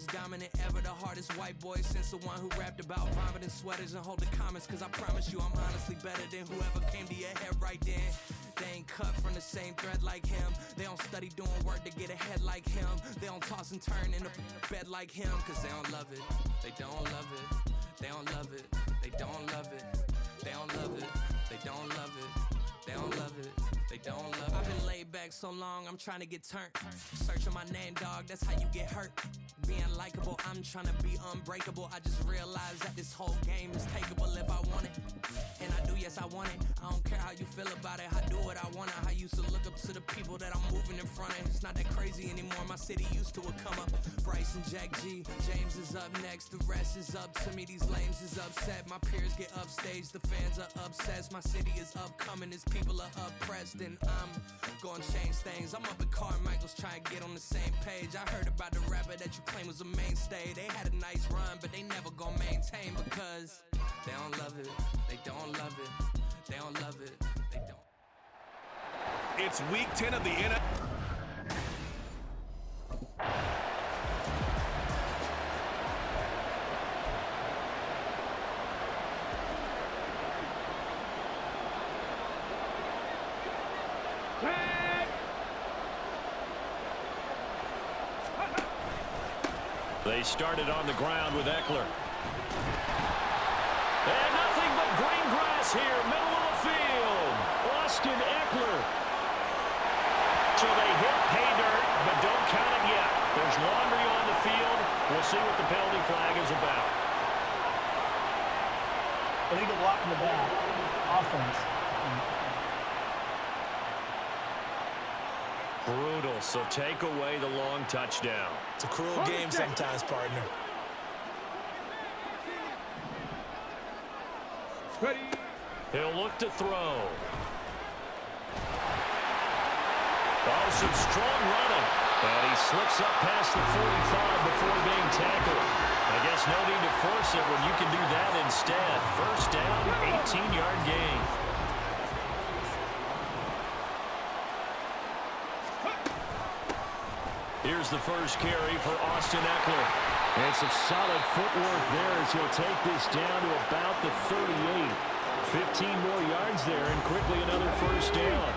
most dominant ever, the hardest white boy since the one who rapped about vomiting sweaters and holding comments. Cause I promise you I'm honestly better than whoever came to your head right then. They ain't cut from the same thread like him. They don't study doing work to get ahead like him. They don't toss and turn in the bed like him. Cause they don't love it, they don't love it. They don't love it, they don't love it. They don't love it, they don't love it. They don't love it, they don't love it. I've been laid back so long, I'm trying to get turned. Searching my name, dog, that's how you get hurt. Being likable, I'm trying to be unbreakable. I just realized that this whole game is takeable if I want it. And I do, yes, I want it. I don't care how you feel about it, I do what I want. I used to look up to the people that I'm moving in front of. It's not that crazy anymore, my city used to it come up. Bryce and Jack G, James is up next. The rest is up to me, these lames is upset. My peers get upstaged, the fans are obsessed. My city is upcoming, its people are oppressed. And I'm gonna change things. I'm up at Carmichael's trying to get on the same page. I heard about the rapper that you claim was a mainstay. They had a nice run, but they never gonna maintain because they don't love it, they don't love it, they don't love it, they don't. It's week 10 of the NFL. They started on the ground with Eckler. And nothing but green grass here, middle of the field. Austin Eckler. So they hit pay dirt, but don't count it yet. There's laundry on the field. We'll see what the penalty flag is about. Illegal block in the back. Offense. Brutal, so take away the long touchdown. It's a cruel game sometimes, partner. He'll look to throw. Oh, some strong running. And he slips up past the 45 before being tackled. I guess no need to force it when you can do that instead. First down, 18-yard gain. Here's the first carry for Austin Eckler. And some solid footwork there as he'll take this down to about the 38. 15 more yards there and quickly another first down.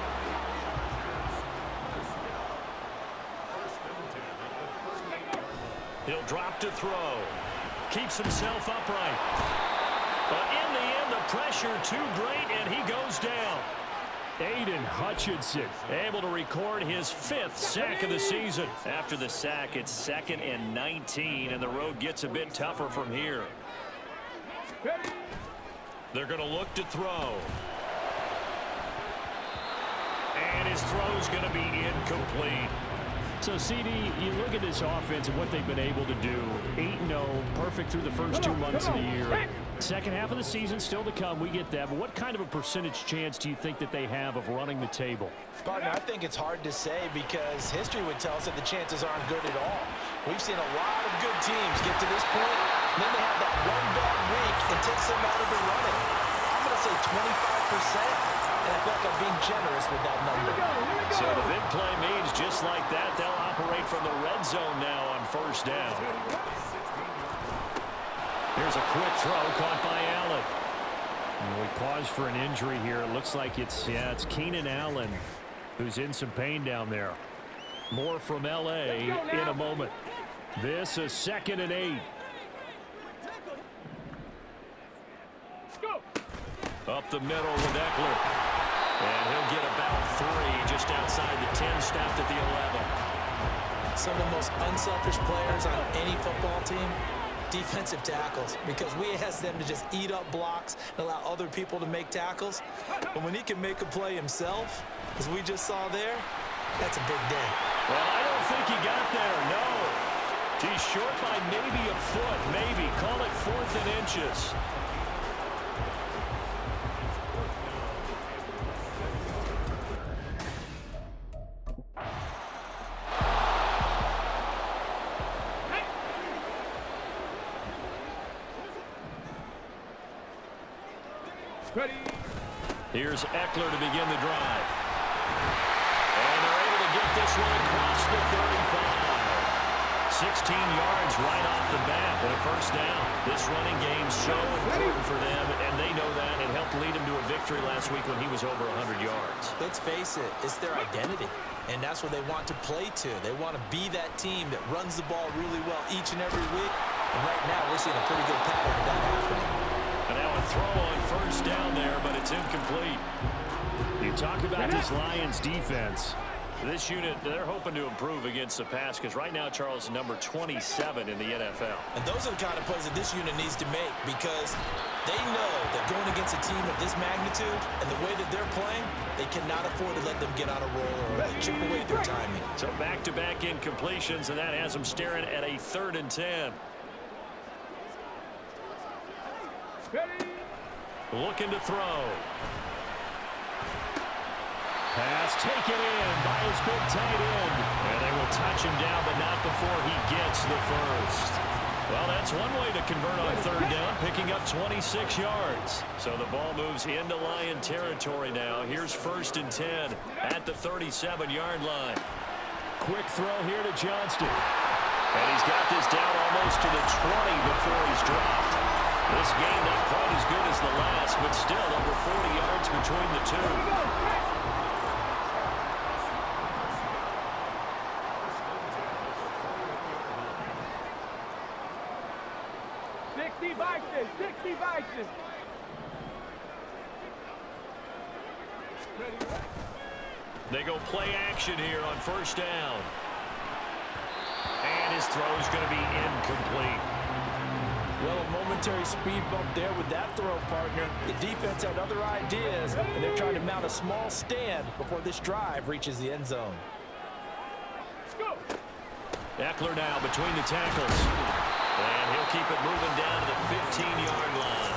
He'll drop to throw. Keeps himself upright. But in the end, the pressure too great, and he goes down. Aiden Hutchinson able to record his 5th sack of the season. After the sack, it's 2nd and 19, and the road gets a bit tougher from here. They're going to look to throw. And his throw's going to be incomplete. So, CD, you look at this offense and what they've been able to do. 8-0, perfect through the first 2 months of the year. Second half of the season still to come, we get that. But what kind of a percentage chance do you think that they have of running the table? Partner, I think it's hard to say because history would tell us that the chances aren't good at all. We've seen a lot of good teams get to this point, and then they have that one bad week and takes them out of the running. I'm going to say 25%. And I feel like I'm being generous with that number. So the big play means just like that, they'll operate from the red zone now on first down. Here's a quick throw caught by Allen. And we pause for an injury here. It looks like it's Keenan Allen who's in some pain down there. More from L.A. in a moment. This is 2nd and 8. Up the middle with Eckler. And he'll get about 3 just outside the 10, stopped at the 11. Some of the most unselfish players on any football team, defensive tackles, because we ask them to just eat up blocks and allow other people to make tackles. But when he can make a play himself, as we just saw there, that's a big day. Well, I don't think he got there, no. He's short by maybe a foot, maybe. Call it 4th and inches. Here's Eckler to begin the drive. And they're able to get this one across the 35. 16 yards right off the bat and a first down. This running game's so important for them, and they know that. It helped lead him to a victory last week when he was over 100 yards. Let's face it, it's their identity, and that's what they want to play to. They want to be that team that runs the ball really well each and every week, and right now we're seeing a pretty good pattern of that happening. And now a throw on first down there, but it's incomplete. You talk about this Lions defense. This unit, they're hoping to improve against the pass because right now, Charles, is number 27 in the NFL. And those are the kind of plays that this unit needs to make because they know that going against a team of this magnitude and the way that they're playing, they cannot afford to let them get on a roll or chip away their timing. So back-to-back incompletions, and that has them staring at a 3rd and 10. Looking to throw. Pass taken in by his big tight end. And they will touch him down, but not before he gets the first. Well, that's one way to convert on 3rd down, picking up 26 yards. So the ball moves into Lion territory now. Here's 1st and 10 at the 37-yard line. Quick throw here to Johnston. And he's got this down almost to the 20 before he's dropped. This game not quite as good as the last, but still over 40 yards between the two. They go play action here on 1st down. And his throw is going to be incomplete. Well, a momentary speed bump there with that throw, partner. The defense had other ideas, and they're trying to mount a small stand before this drive reaches the end zone. Eckler now between the tackles. And he'll keep it moving down to the 15-yard line.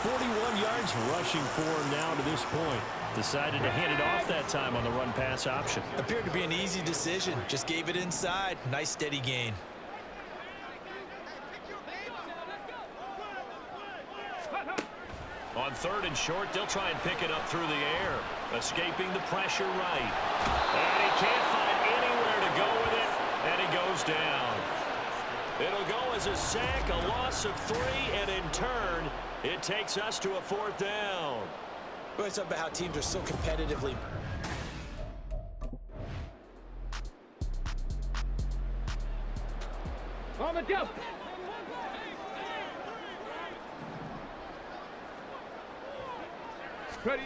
41 yards rushing for him now to this point. Decided to hand it off that time on the run-pass option. Appeared to be an easy decision. Just gave it inside. Nice steady gain. On 3rd and short, they'll try and pick it up through the air. Escaping the pressure right. And he can't find anywhere to go with it. And he goes down. It'll go as a sack, a loss of 3, and in turn, it takes us to a 4th down. We always talk about how teams are so competitively. On the jump. Ready.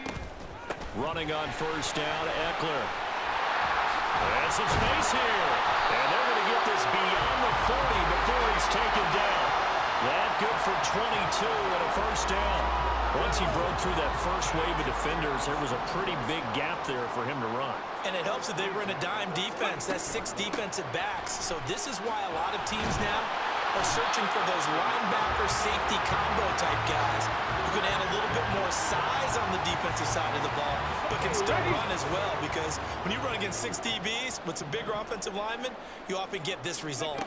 Running on 1st down, Eckler. And some space here. And they're going to get this beyond the 40 before he's taken down. That good for 22 and a 1st down. Once he broke through that first wave of defenders, there was a pretty big gap there for him to run. And it helps that they were in a dime defense. That's 6 defensive backs. So this is why a lot of teams now are searching for those linebacker safety combo type guys who can add a little bit more size on the defensive side of the ball, but can still run as well, because when you run against 6 DBs with some bigger offensive linemen, you often get this result.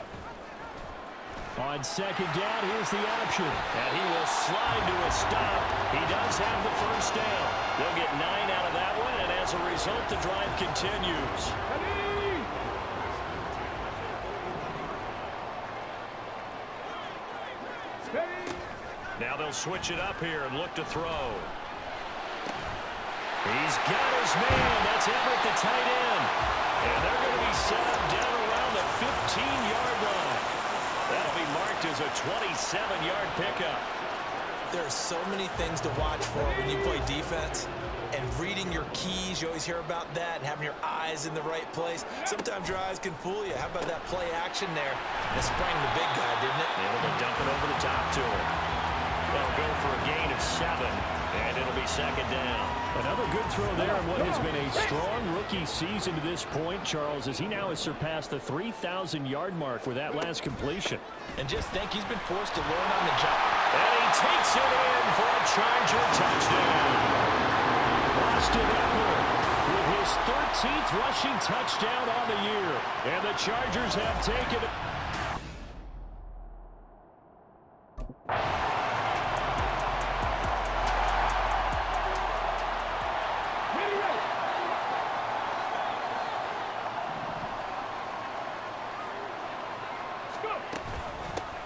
On 2nd down, here's the option. And he will slide to a stop. He does have the 1st down. They'll get 9 out of that one, and as a result, the drive continues. Now they'll switch it up here and look to throw. He's got his man. That's Everett, the tight end. And they're going to be set up down around the 15-yard line. That'll be marked as a 27-yard pickup. There are so many things to watch for when you play defense. And reading your keys, you always hear about that, and having your eyes in the right place. Sometimes your eyes can fool you. How about that play action there? It sprang the big guy, didn't it? Able to dump it over the top to him. They'll go for a gain of 7, and it'll be 2nd down. Another good throw there on what has been a strong rookie season to this point, Charles, as he now has surpassed the 3,000-yard mark with that last completion. And just think, he's been forced to learn on the job. And he takes it in for a Charger touchdown. Austin Eckler with his 13th rushing touchdown on the year. And the Chargers have taken it.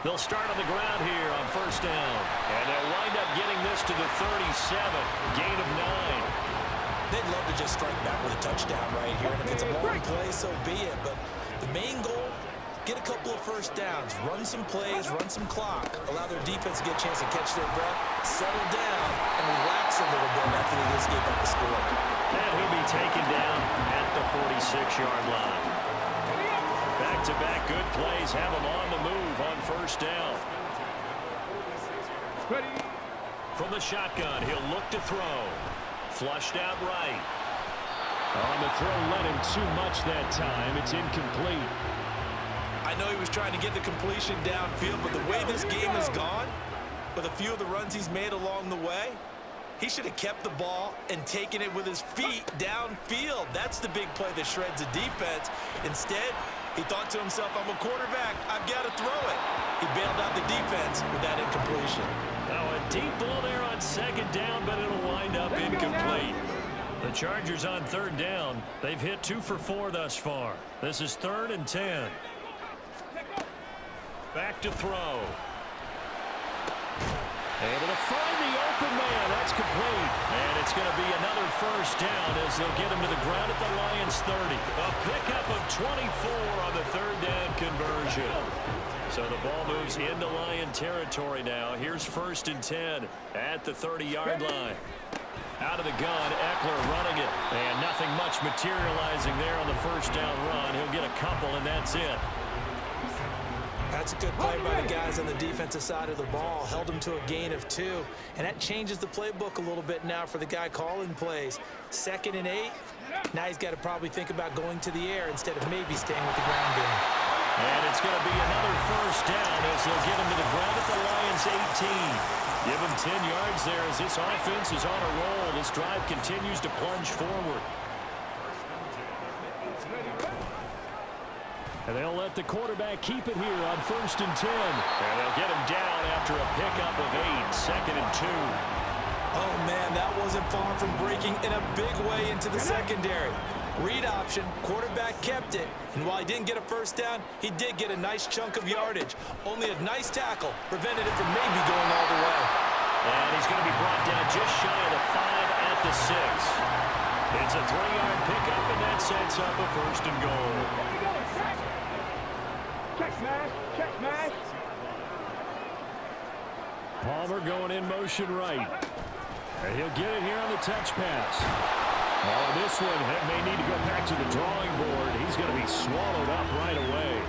They'll start on the ground here on first down. And they'll wind up getting this to the 37. Gain of 9. They'd love to just strike back with a touchdown right here. And if it's a long play, so be it. But the main goal, get a couple of first downs, run some plays, run some clock, allow their defense to get a chance to catch their breath, settle down, and relax a little bit after they just gave up the score. And he'll be taken down at the 46-yard line. Back-to-back good plays have him on the move on first down. From the shotgun, he'll look to throw. Flushed out right. On the throw, led him too much that time. It's incomplete. I know he was trying to get the completion downfield, but the way this game has gone, with a few of the runs he's made along the way, he should have kept the ball and taken it with his feet downfield. That's the big play that shreds the defense. Instead, he thought to himself, I'm a quarterback, I've got to throw it. He bailed out the defense with that incompletion. Now a deep ball there on second down, but it'll wind up incomplete. The Chargers on third down. They've hit 2 for 4 thus far. This is 3rd and 10. Back to throw. Able to find the open man. That's complete. And it's going to be another first down as they'll get him to the ground at the Lions 30. A pickup of 24 on the third down conversion. So the ball moves into Lion territory now. Here's 1st and 10 at the 30-yard line. Out of the gun, Eckler running it. And nothing much materializing there on the first down run. He'll get a couple, and that's it. That's a good play by the guys on the defensive side of the ball. Held them to a gain of 2. And that changes the playbook a little bit now for the guy calling plays. 2nd and 8. Now he's got to probably think about going to the air instead of maybe staying with the ground game. And it's going to be another first down as they'll get him to the ground at the Lions 18. Give him 10 yards there as this offense is on a roll. This drive continues to plunge forward. And they'll let the quarterback keep it here on 1st and 10. And they'll get him down after a pickup of 8, 2nd and 2. Oh, man, that wasn't far from breaking in a big way into the secondary. Read option, quarterback kept it, and while he didn't get a first down, he did get a nice chunk of yardage. Only a nice tackle prevented it from maybe going all the way. And he's going to be brought down just shy of the 5 at the 6. It's a 3-yard pickup, and that sets up a 1st and goal. Check smash, check smash. Palmer going in motion right. And he'll get it here on the touch pass. Oh, this one may need to go back to the drawing board. He's going to be swallowed up right away.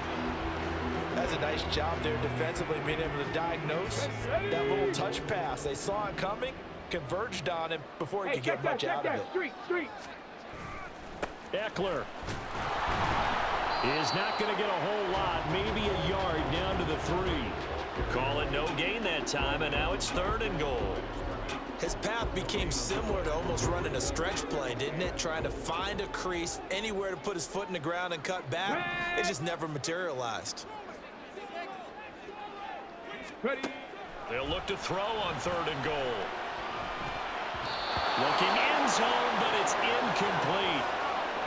That's a nice job there defensively, being able to diagnose that little touch pass. They saw it coming, converged on him before he could get much out of it. Street. Eckler is not going to get a whole lot, maybe a yard down to the 3. Call it no gain that time, and now it's 3rd and goal. His path became similar to almost running a stretch play, didn't it? Trying to find a crease, anywhere to put his foot in the ground and cut back. It just never materialized. They'll look to throw on 3rd and goal. Looking end zone, but it's incomplete.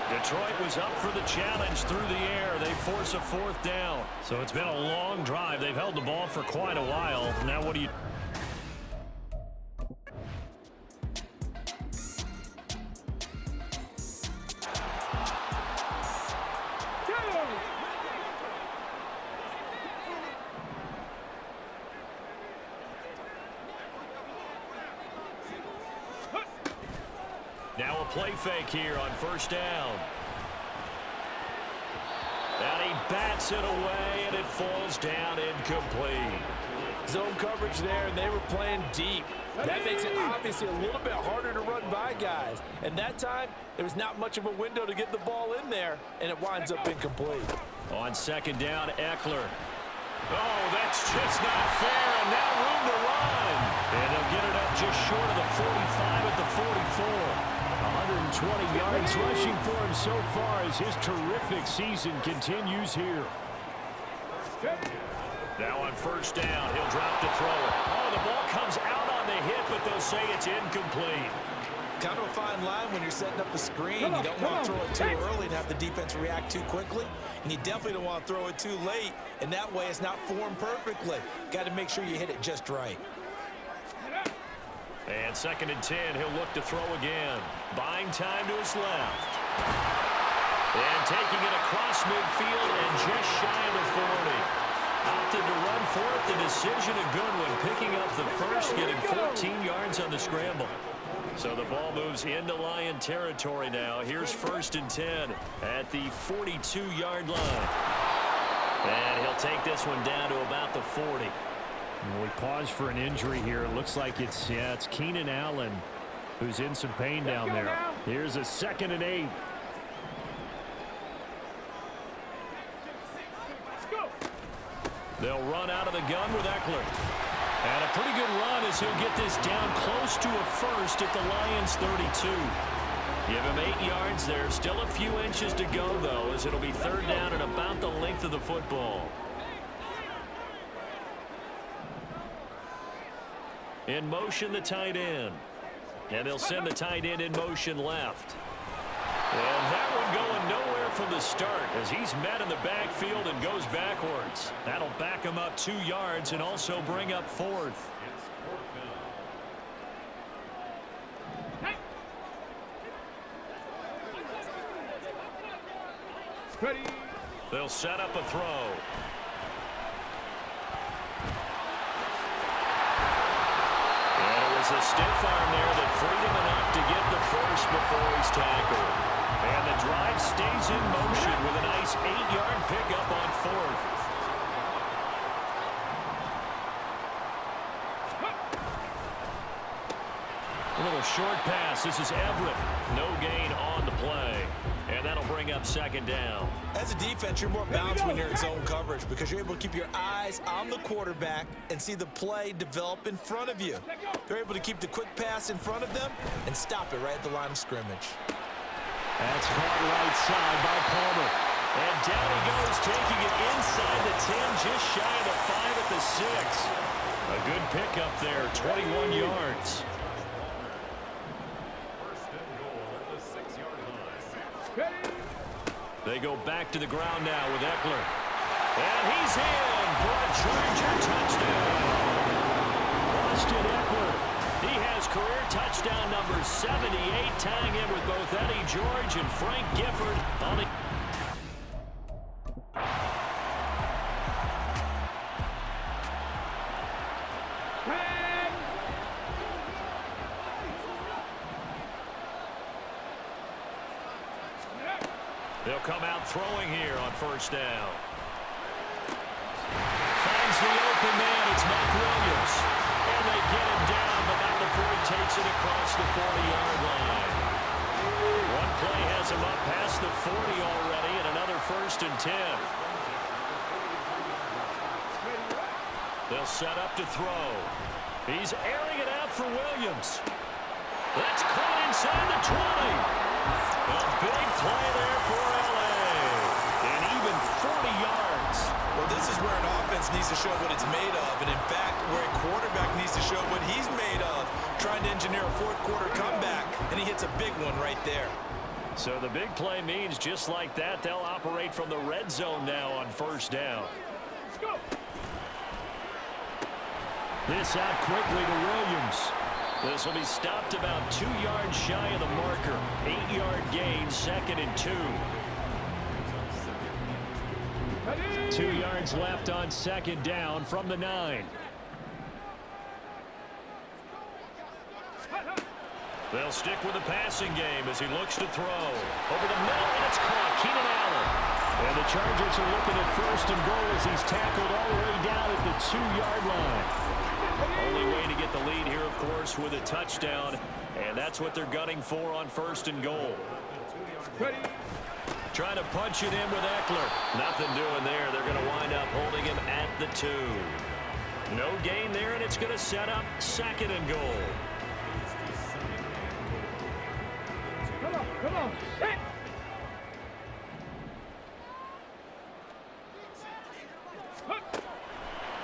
Detroit was up for the challenge through the air. They force a 4th down. So it's been a long drive. They've held the ball for quite a while. Now what do you... Now a play fake here on 1st down. And he bats it away, and it falls down incomplete. Zone coverage there, and they were playing deep. That makes it obviously a little bit harder to run by guys. And that time, there was not much of a window to get the ball in there, and it winds up incomplete. On 2nd down, Eckler. Oh, that's just not fair, and now room to run. And they'll get it up just short of the 45 at the 44. 120 yards rushing for him so far as his terrific season continues here. Now on 1st down, he'll drop to throw it. Oh, the ball comes out on the hit, but they'll say it's incomplete. kind of a fine line when you're setting up the screen. You don't want to throw it too early and have the defense react too quickly, and you definitely don't want to throw it too late, and that way it's not formed perfectly. Got to make sure you hit it just right. And 2nd and 10, he'll look to throw again. Buying time to his left. And taking it across midfield and just shy of the 40. Opted to run for it. The decision a good one. Picking up the first, getting 14 yards on the scramble. So the ball moves into Lion territory now. Here's 1st and 10 at the 42-yard line. And he'll take this one down to about the 40. We pause for an injury here. It looks like it's Keenan Allen who's in some pain down there. Here's a 2nd and 8. They'll run out of the gun with Eckler. And a pretty good run as he'll get this down close to a first at the Lions 32. Give him 8 yards there. Still a few inches to go, though, as it'll be 3rd down and about the length of the football. In motion, the tight end. And they'll send the tight end in motion left. And that one going nowhere from the start as he's met in the backfield and goes backwards. That'll back him up 2 yards and also bring up 4th. They'll set up a throw. A stiff arm there that freed him enough to get the first before he's tackled. And the drive stays in motion with a nice 8-yard pickup on 4th. A little short pass. This is Everett. No gain on the play. And that'll bring up 2nd down. As a defense, you're more balanced when you're in zone coverage because you're able to keep your eyes on the quarterback and see the play develop in front of you. They're able to keep the quick pass in front of them and stop it right at the line of scrimmage. That's caught right side by Palmer. And down he goes, taking it inside the 10, just shy of the 5 at the 6. A good pickup there, 21 yards. They go back to the ground now with Eckler. And he's in for a Charger touchdown. Austin Eckler. He has career touchdown number 78, tying in with both Eddie George and Frank Gifford on the... They'll come out throwing here on 1st down. Finds the open man. It's Mike Williams. And they get him down, but not before he takes it across the 40-yard line. One play has him up past the 40 already, and another 1st and 10. They'll set up to throw. He's airing it out for Williams. That's caught inside the 20. A big play there for L.A. And even 40 yards. Well, this is where an offense needs to show what it's made of. And, in fact, where a quarterback needs to show what he's made of, trying to engineer a 4th-quarter comeback, and he hits a big one right there. So the big play means just like that, they'll operate from the red zone now on 1st down. This out quickly to Williams. This will be stopped about 2 yards shy of the marker. 8-yard gain, 2nd and 2. 2 yards left on 2nd down from the 9. They'll stick with the passing game as he looks to throw. Over the middle, and it's caught. Keenan Allen. And the Chargers are looking at 1st and goal as he's tackled all the way down at the 2-yard line. Only way to get the lead here, of course, with a touchdown. And that's what they're gunning for on 1st and goal. Trying to punch it in with Eckler. Nothing doing there. They're going to wind up holding him at the 2. No gain there, and it's going to set up 2nd and goal. Come on. Hit.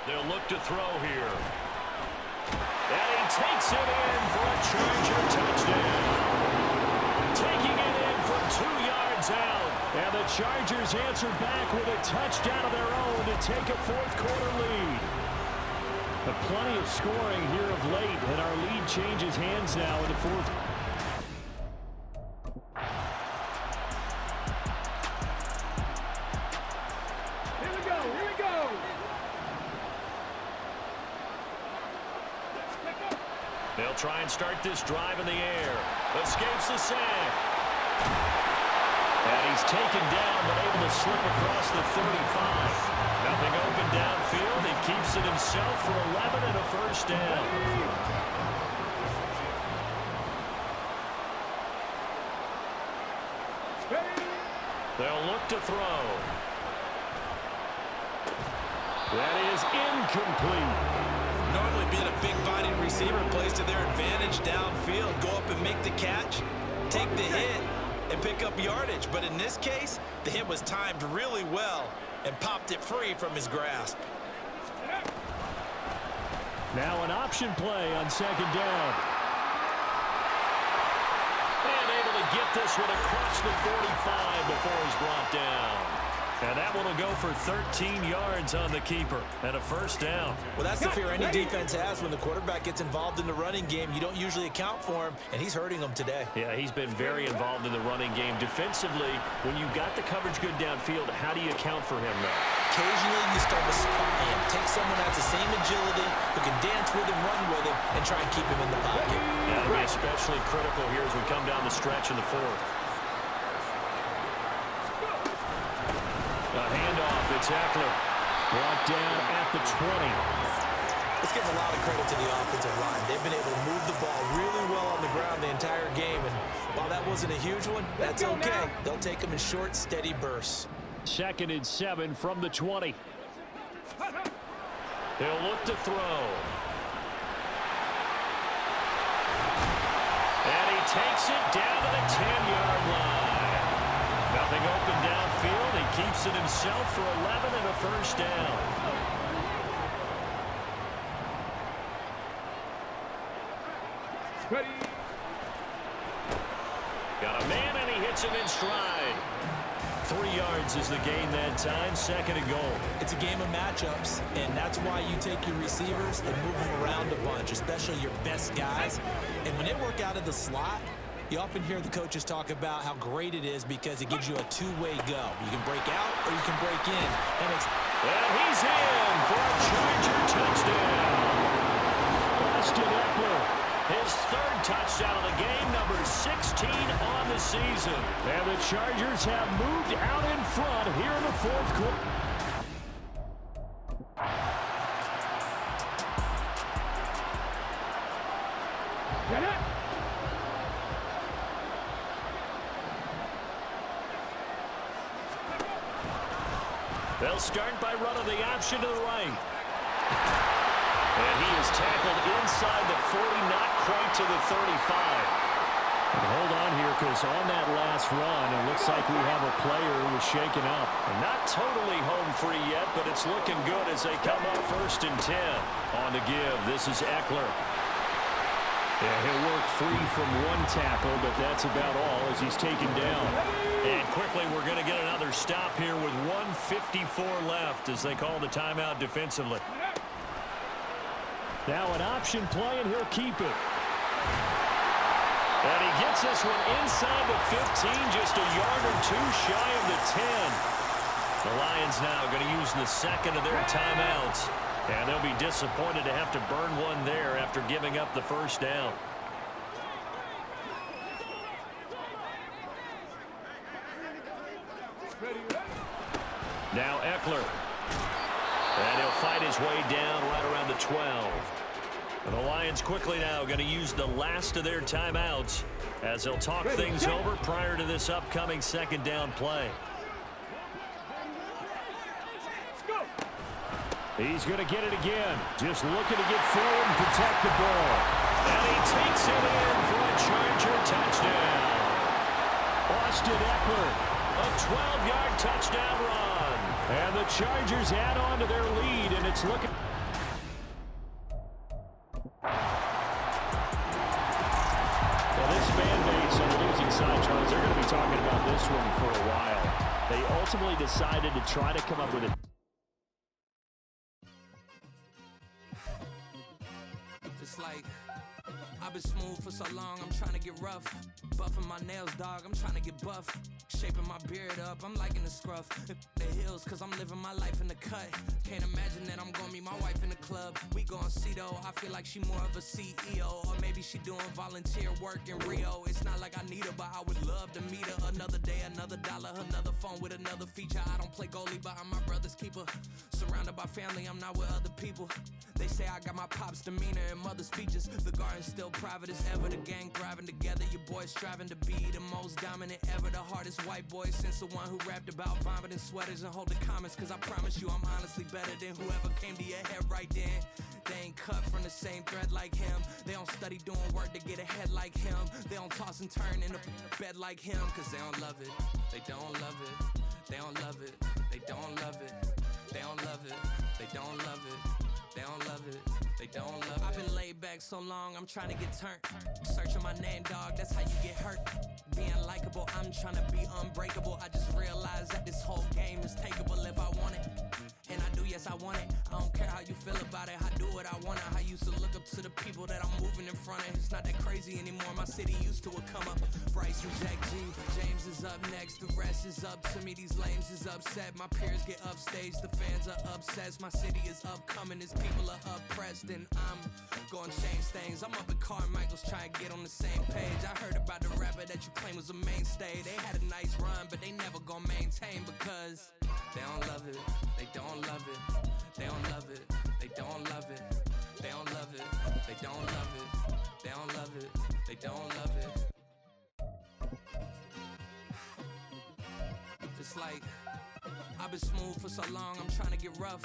They'll look to throw here. And he takes it in for a Charger touchdown. sound. And the Chargers answer back with a touchdown of their own to take a fourth-quarter lead. But plenty of scoring here of late, and our lead changes hands now in the fourth. Here we go, here we go. They'll try and start this drive in the air. Escapes the sack. And he's taken down, but able to slip across the 35. Nothing open downfield. He keeps it himself for 11 and a first down. They'll look to throw. That is incomplete. Normally being a big-bodied receiver plays to their advantage downfield. Go up and make the catch, take the hit, and pick up yardage. But in this case, the hit was timed really well and popped it free from his grasp. Now an option play on second down. And able to get this one across the 45 before he's brought down. And that one will go for 13 yards on the keeper and a first down. Well, that's the fear any defense has when the quarterback gets involved in the running game. You don't usually account for him, and he's hurting them today. Yeah, he's been very involved in the running game. Defensively, when you got the coverage good downfield, how do you account for him, though? Occasionally, you start to spy him. Take someone that has the same agility, who can dance with him, run with him, and try and keep him in the pocket. Yeah, it'll be especially critical here as we come down the stretch in the fourth. A handoff. It's Eckler. Brought down at the 20. Let's give a lot of credit to the offensive line. They've been able to move the ball really well on the ground the entire game. And while that wasn't a huge one, that's okay. They'll take them in short, steady bursts. 2nd and 7 from the 20. They'll look to throw. And he takes it down to the 10-yard line. Nothing open downfield. He keeps it himself for 11 and a first down. Ready. Got a man, and he hits him in stride. 3 yards is the gain that time. 2nd and goal. It's a game of matchups, and that's why you take your receivers and move them around a bunch, especially your best guys. And when they work out of the slot, you often hear the coaches talk about how great it is because it gives you a two-way go. You can break out or you can break in. And he's in for a Charger touchdown. Austin Eckler, his 3rd touchdown of the game, number 16 on the season. And the Chargers have moved out in front here in the fourth quarter. Get it. They'll start by running the option to the right. And he is tackled inside the 40, not quite to the 35. And hold on here, because on that last run, it looks like we have a player who was shaken up. And not totally home free yet, but it's looking good as they come up 1st and 10. On the give, this is Eckler. Yeah, he'll work free from one tackle, but that's about all as he's taken down. And quickly, we're going to get another stop here with 1:54 left as they call the timeout defensively. Now an option play, and he'll keep it. And he gets this one inside the 15, just a yard or two shy of the 10. The Lions now going to use the 2nd of their timeouts. And they'll be disappointed to have to burn one there after giving up the first down. Now Eckler. And he'll fight his way down right around the 12. And the Lions quickly now going to use the last of their timeouts as they'll talk things over prior to this upcoming 2nd down play. He's going to get it again. Just looking to get forward and protect the ball. And he takes it in for a Charger touchdown. Austin Eckler, a 12-yard touchdown run. And the Chargers add on to their lead, and it's looking... Well, this fan base on the losing side, Charles, they're going to be talking about this this one for a while. They ultimately decided to try to come up with a It's like I've been smooth for so long, I'm trying to get rough. Buffing my nails, dog, I'm trying to get buff. Shaping my beard up, I'm liking the scruff. The hills, cause I'm living my life in the cut. Can't imagine that I'm gonna meet my wife in the club. We gon' see though, I feel like she more of a CEO. Or maybe she doing volunteer work in Rio. It's not like I need her, but I would love to meet her. Another day, another dollar, another phone with another feature. I don't play goalie, but I'm my brother's keeper. Surrounded by family, I'm not with other people. They say I got my pop's demeanor and mother's features. The garden's still private as ever. The gang thriving together. Your boys striving to be the most dominant ever. The hardest white boy since the one who rapped about vomiting sweaters and hold the comments. Cause I promise you I'm honestly better than whoever came to your head right then. They ain't cut from the same thread like him. They don't study doing work to get ahead like him. They don't toss and turn in the bed like him. Cause they don't love it. They don't love it. They don't love it. They don't love it. They don't love it. They don't love it. They don't love it. They don't love it. I've been laid back so long, I'm trying to get turned. Searching my name, dog, that's how you get hurt. Being likable, I'm trying to be unbreakable. I just realized that this whole game is takeable if I want it. And I do, yes, I want it. I don't care how you feel about it. I do what I want. I used to look up to the people that I'm moving in front of. It's not that crazy anymore. My city used to come up. Bryce and Jack G. James is up next. The rest is up to me. These lames is upset. My peers get upstage. The fans are obsessed. My city is upcoming. These people are oppressed. And I'm gonna change things. I'm up at Carmichael's trying to get on the same page. I heard about the rapper that you claim was a mainstay. They had a nice run, but they never gonna maintain because they don't love it. They don't love it. They don't love it. They don't love it. They don't love it. They don't love it. They don't love it. They don't love it. It's like I've been smooth for so long, I'm trying to get rough.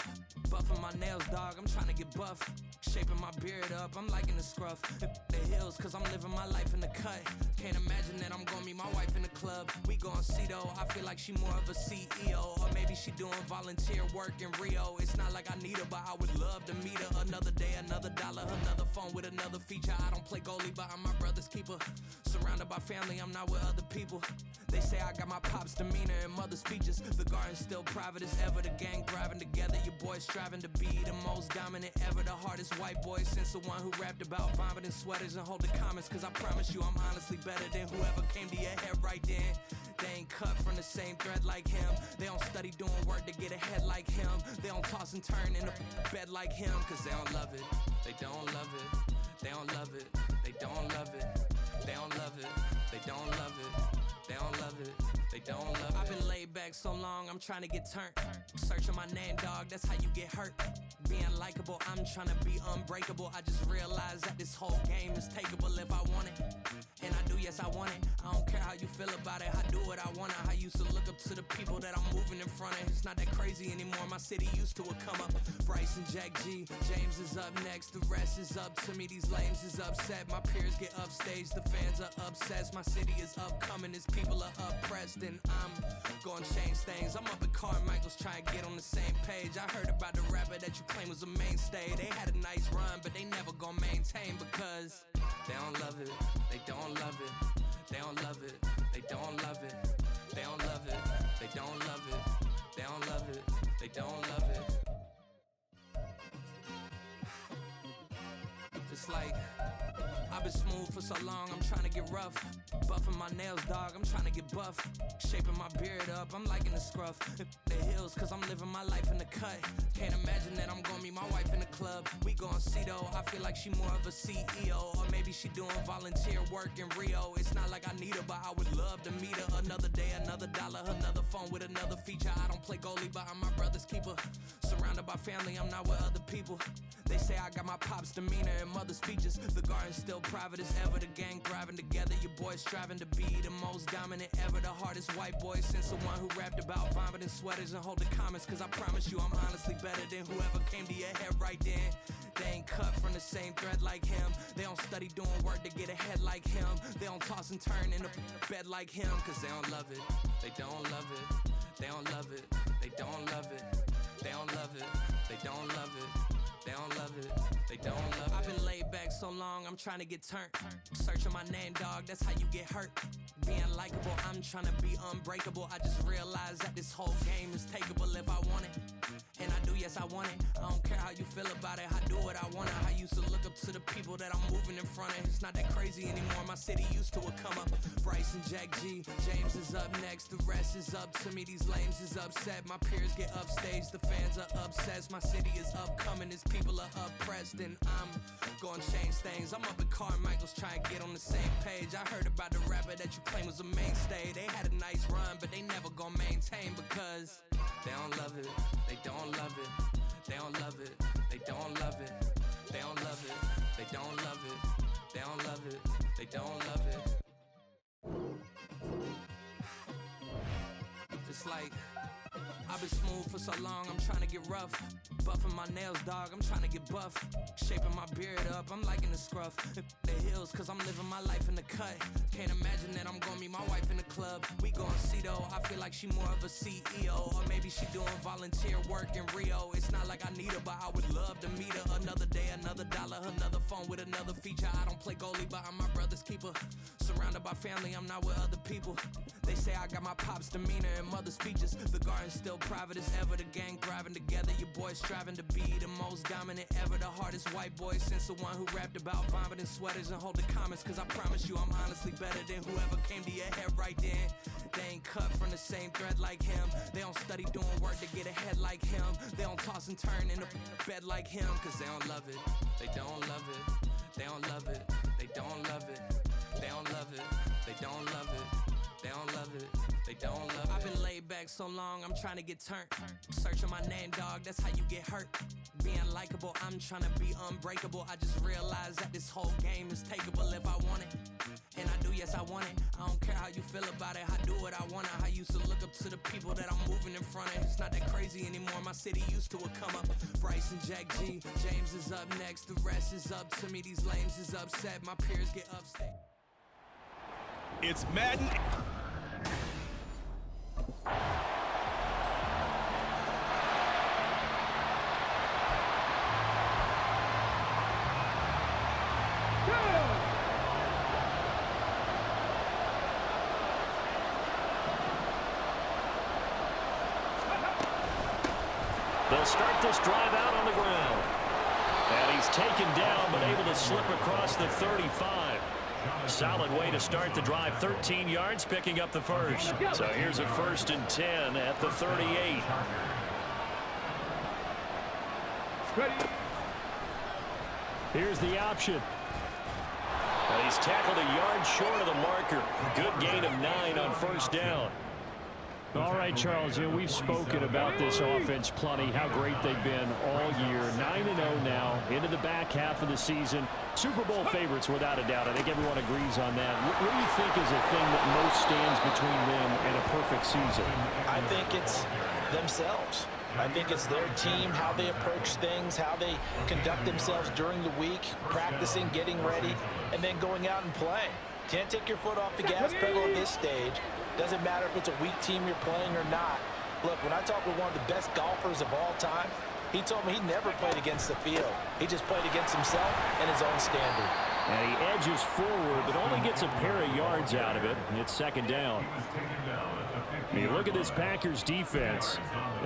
Buffing my nails, dog, I'm trying to get buff. Shaping my beard up, I'm liking the scruff. The hills, cause I'm living my life in the cut. Can't imagine that I'm gonna meet my wife in the club. We gon' see though, I feel like she more of a CEO. Or maybe she doing volunteer work in Rio. It's not like I need her, but I would love to meet her. Another day, another dollar, another phone with another feature. I don't play goalie, but I'm my brother's keeper. Surrounded by family, I'm not with other people. They say I got my pop's demeanor and mother's features. The garden's still private as ever. The gang thriving together. Your boys striving to be the most dominant ever. The hardest white boy since the one who rapped about vomiting sweaters and hold the comments. Cause I promise you I'm honestly better than whoever came to your head right then. They ain't cut from the same thread like him. They don't study doing work to get ahead like him. They don't toss and turn in the bed like him. Cause they don't love it. They don't love it. They don't love it. They don't love it. They don't love it. They don't love it. They don't love it. They don't love it. I've been laid back so long, I'm trying to get turned. Searching my name, dog, that's how you get hurt. Being likable, I'm trying to be unbreakable. I just realized that this whole game is takeable if I want it. And I do, yes, I want it. I don't care how you feel about it. I do what I want. I used to look up to the people that I'm moving in front of. It's not that crazy anymore. My city used to come up. Bryce and Jack G. James is up next. The rest is up to me. These lames is upset. My peers get upstage. The fans are obsessed. My city is upcoming. These people are oppressed. And I'm gonna change things. I'm up at Carmichael's trying to get on the same page. I heard about the rapper that you claim was a mainstay. They had a nice run, but they never gonna maintain because they don't love it. They don't love it. They don't love it. They don't love it. They don't love it. They don't love it. They don't love it. They don't love it. It's like I've been smooth for so long, I'm trying to get rough. Buffing my nails, dog, I'm trying to get buff. Shaping my beard up, I'm liking the scruff. The hills, cause I'm living my life in the cut. Can't imagine that I'm gonna meet my wife in the club. We gon' see though, I feel like she more of a CEO. Or maybe she doing volunteer work in Rio. It's not like I need her, but I would love to meet her. Another day, another dollar, another phone with another feature. I don't play goalie, but I'm my brother's keeper. Surrounded by family, I'm not with other people. They say I got my pop's demeanor and mother's features. The garden's still private as ever. The gang thriving together. Your boys striving to be the most dominant ever. The hardest white boy since the one who rapped about vomiting sweaters and hold the comments. Cause I promise you I'm honestly better than whoever came to your head right then. They ain't cut from the same thread like him. They don't study doing work to get ahead like him. They don't toss and turn in the bed like him. Cause they don't love it. They don't love it. They don't love it. They don't love it. They don't love it. They don't love it. They don't love it. They don't love it. I've been laid back so long, I'm trying to get turned. Searching my name, dog, that's how you get hurt. Being likable, I'm trying to be unbreakable. I just realized that this whole game is takeable if I want it. And I do, yes, I want it. I don't care how you feel about it. I do what I want. I used to look up to the people that I'm moving in front of. It's not that crazy anymore. My city used to it come up. Bryce and Jack G. James is up next. The rest is up to me. These lames is upset. My peers get upstaged. The fans are obsessed. My city is upcoming. These people are oppressed. And I'm gonna change things. I'm up at Carmichael's trying to get on the same page. I heard about the rapper that you claim was a mainstay. They had a nice run, but they never gonna maintain because they don't love it. They don't love it. They don't love it. They don't love it. They don't love it. They don't love it. They don't love it. They don't love it. It's like I've been smooth for so long, I'm trying to get rough. Buffing my nails, dog, I'm trying to get buff. Shaping my beard up, I'm liking the scruff. The hills, cause I'm living my life in the cut. Can't imagine that I'm gonna meet my wife in the club. We gon' see though, I feel like she more of a CEO. Or maybe she doing volunteer work in Rio. It's not like I need her, but I would love to meet her. Another day, another dollar, another phone with another feature. I don't play goalie, but I'm my brother's keeper. Surrounded by family, I'm not with other people. They say I got my pop's demeanor and mother's features. The garden's still private as ever. The gang thriving together. Your boys striving to be the most dominant ever. The hardest white boy since the one who rapped about vomiting sweaters and holding comments. Cause I promise you I'm honestly better than whoever came to your head right then. They ain't cut from the same thread like him. They don't study doing work to get ahead like him. They don't toss and turn in the bed like him. Cause they don't love it. They don't love it. They don't love it. They don't love it. They don't love it. They don't love it. They don't love it. They don't love it. I've been laid back so long, I'm trying to get turned. Searching my name, dog, that's how you get hurt. Being likable, I'm trying to be unbreakable. I just realized that this whole game is takeable if I want it. And I do, yes, I want it. I don't care how you feel about it. I do what I want. I used to look up to the people that I'm moving in front of. It's not that crazy anymore. My city used to it come up. Bryce and Jack G. James is up next. The rest is up to me. These lames is upset. My peers get upstate. It's Madden. They'll start this drive out on the ground. And he's taken down, but able to slip across the 35. Solid way to start the drive. 13 yards, picking up the first. So here's a 1st and 10 at the 38. Here's the option. And he's tackled a yard short of the marker. Good gain of 9 on 1st down. All right, Charles, we've spoken about this offense plenty, how great they've been all year. 9-0 now, into the back half of the season. Super Bowl favorites, without a doubt. I think everyone agrees on that. What do you think is the thing that most stands between them and a perfect season? I think it's themselves. I think it's their team, how they approach things, how they conduct themselves during the week, practicing, getting ready, and then going out and playing. Can't take your foot off the gas pedal at this stage. Doesn't matter if it's a weak team you're playing or not. Look, when I talk with one of the best golfers of all time, he told me he never played against the field. He just played against himself and his own standard. And he edges forward, but only gets a pair of yards out of it. It's 2nd down. You look at this Packers defense.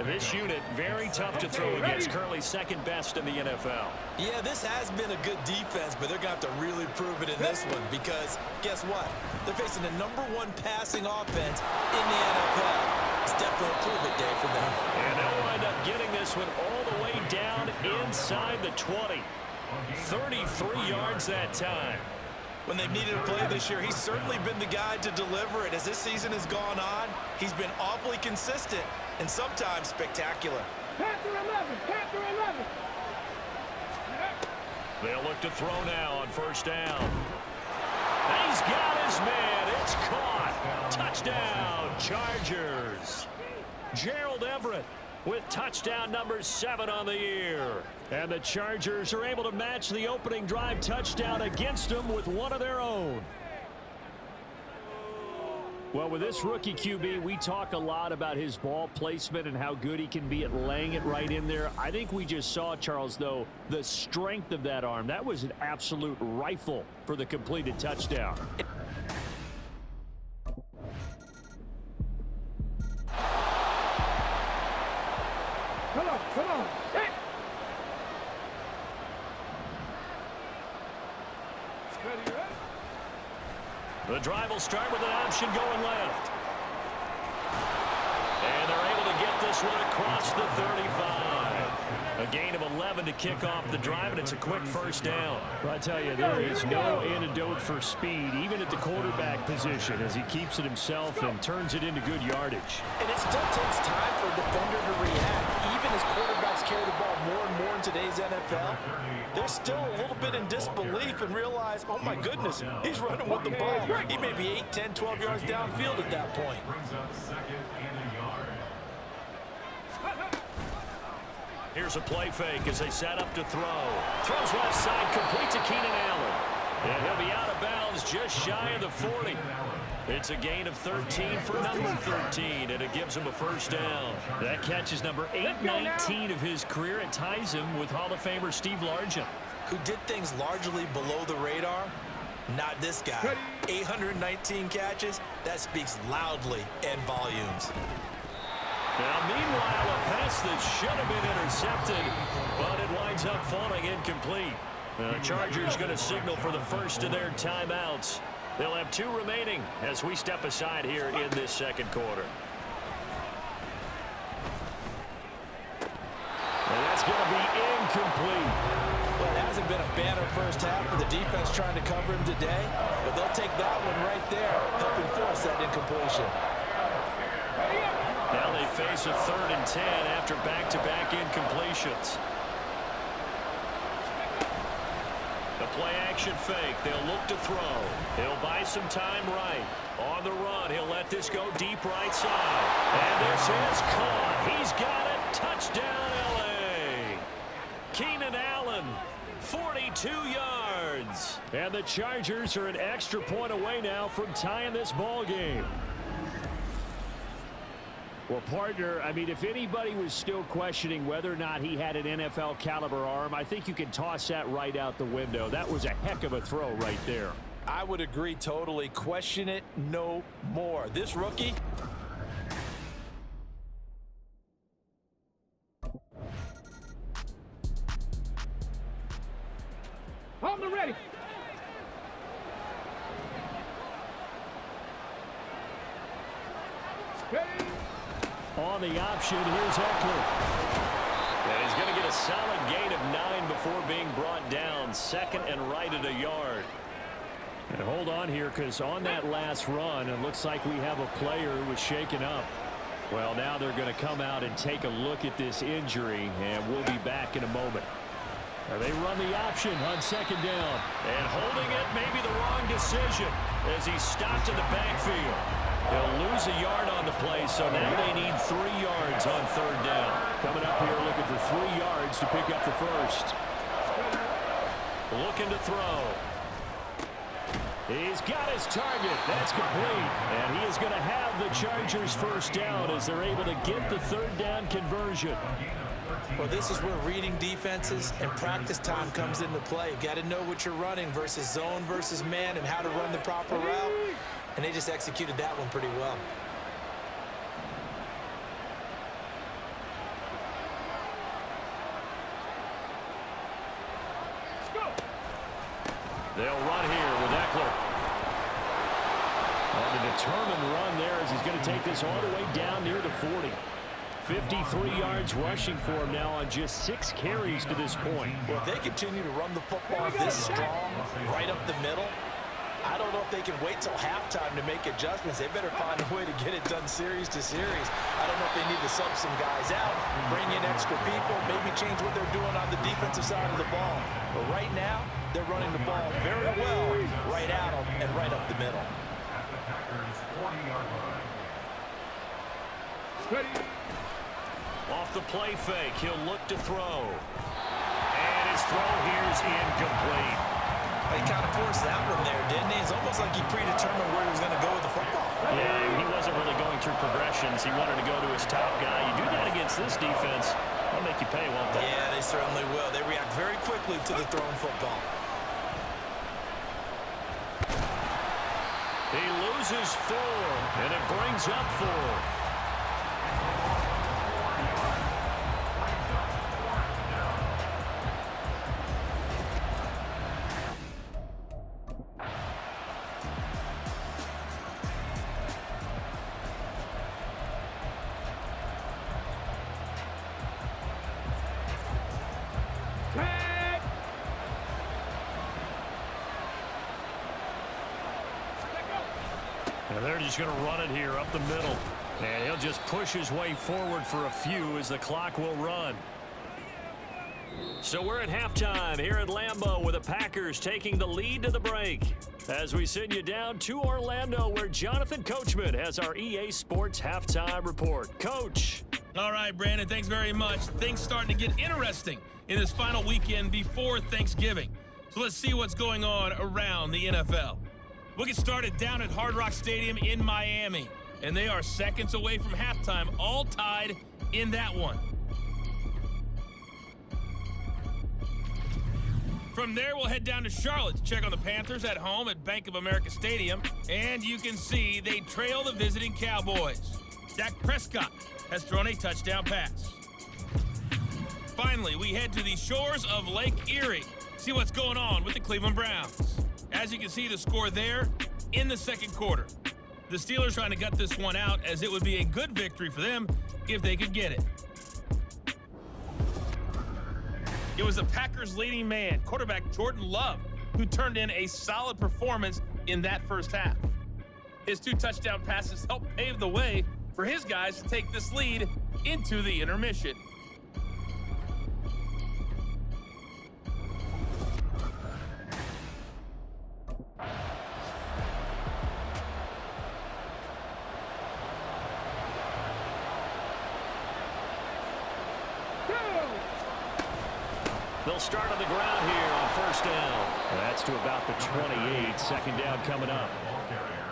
This unit, very tough to throw against. Currently 2nd best in the NFL. Yeah, this has been a good defense, but they're going to have to really prove it in this one because guess what? They're facing the #1 passing offense in the NFL. It's definitely a prove it day for them. And they'll wind up getting this one all the way down inside the 20. 33 yards that time. When they've needed a play this year, he's certainly been the guy to deliver it. As this season has gone on, he's been awfully consistent and sometimes spectacular. Panther 11, Panther 11. They'll look to throw now on 1st down. And he's got his man. It's caught. Touchdown, Chargers. Gerald Everett with touchdown number 7 on the year. And the Chargers are able to match the opening drive touchdown against them with one of their own. Well, with this rookie QB, we talk a lot about his ball placement and how good he can be at laying it right in there. I think we just saw, Charles, though, the strength of that arm. That was an absolute rifle for the completed touchdown. Come on. Hey. Ready? The drive will start with an option going left. And they're able to get this one across the 35. A gain of 11 to kick off the drive, and it's a quick first down. Well, I tell you, there is no antidote for speed, even at the quarterback position, as he keeps it himself and turns it into good yardage. And it still takes time for a defender to react. Even as quarterbacks carry the ball more and more in today's NFL, they're still a little bit in disbelief and realize, oh my goodness, he's running with the ball. He may be 8, 10, 12 yards downfield at that point. Here's a play fake as they set up to throw. Throws left side, complete to Keenan Allen. And he'll be out of bounds just shy of the 40. It's a gain of 13 for number 13, and it gives him a first down. That catch is number 819 of his career. It ties him with Hall of Famer Steve Largent, who did things largely below the radar. Not this guy. 819 catches, that speaks loudly in volumes. Now, meanwhile, a pass that should have been intercepted, but it winds up falling incomplete. The Chargers going to signal for the first of their timeouts. They'll have 2 remaining as we step aside here in this second quarter. And that's going to be incomplete. Well, it hasn't been a banner first half for the defense trying to cover him today, but they'll take that one right there, helping force that incompletion. Now they face a 3rd and 10 after back-to-back incompletions. The play-action fake. They'll look to throw. He'll buy some time right. On the run, he'll let this go deep right side. And this is caught. He's got it. Touchdown, L.A. Keenan Allen, 42 yards. And the Chargers are an extra point away now from tying this ball game. Well, partner, I mean, if anybody was still questioning whether or not he had an NFL caliber arm, I think you can toss that right out the window. That was a heck of a throw right there. I would agree totally. Question it no more. This rookie... Hold them ready. Ready. On the option, here's Eckler. And he's going to get a solid gain of 9 before being brought down. 2nd and right at a yard. And hold on here, because on that last run, it looks like we have a player who was shaken up. Well, now they're going to come out and take a look at this injury, and we'll be back in a moment. They run the option on 2nd down. And holding it may be the wrong decision as he stopped in the backfield. He'll lose a yard on the play, so now they need 3 yards on 3rd down. Coming up here looking for 3 yards to pick up the first. Looking to throw. He's got his target. That's complete. And he is going to have the Chargers first down as they're able to get the 3rd down conversion. Well, this is where reading defenses and practice time comes into play. You've got to know what you're running versus zone versus man and how to run the proper route. And they just executed that one pretty well. They'll run here with Eckler. On a determined run there as he's going to take this all the way down near the 40. 53 yards rushing for him now on just 6 carries to this point. Well, if they continue to run the football this strong, right up the middle, I don't know if they can wait till halftime to make adjustments. They better find a way to get it done series to series. I don't know if they need to sub some guys out, bring in extra people, maybe change what they're doing on the defensive side of the ball. But right now, they're running the ball very well right at them and right up the middle. Off the play fake, he'll look to throw. And his throw here is incomplete. He kind of forced that one there, didn't he? It's almost like he predetermined where he was going to go with the football. Yeah, he wasn't really going through progressions. He wanted to go to his top guy. You do that against this defense, they'll make you pay, won't they? Yeah, they certainly will. They react very quickly to the thrown football. He loses 4, and it brings up 4. And they're just going to run it here up the middle. And he'll just push his way forward for a few as the clock will run. So we're at halftime here at Lambeau with the Packers taking the lead to the break. As we send you down to Orlando where Jonathan Coachman has our EA Sports halftime report. Coach. All right, Brandon, thanks very much. Things starting to get interesting in this final weekend before Thanksgiving. So let's see what's going on around the NFL. We'll get started down at Hard Rock Stadium in Miami. And they are seconds away from halftime, all tied in that one. From there, we'll head down to Charlotte to check on the Panthers at home at Bank of America Stadium. And you can see they trail the visiting Cowboys. Dak Prescott has thrown a touchdown pass. Finally, we head to the shores of Lake Erie. See what's going on with the Cleveland Browns. As you can see, the score there in the second quarter. The Steelers trying to gut this one out as it would be a good victory for them if they could get it. It was the Packers' leading man, quarterback Jordan Love, who turned in a solid performance in that first half. His 2 touchdown passes helped pave the way for his guys to take this lead into the intermission. They'll start on the ground here on first down. That's to about the 28. Second down coming up.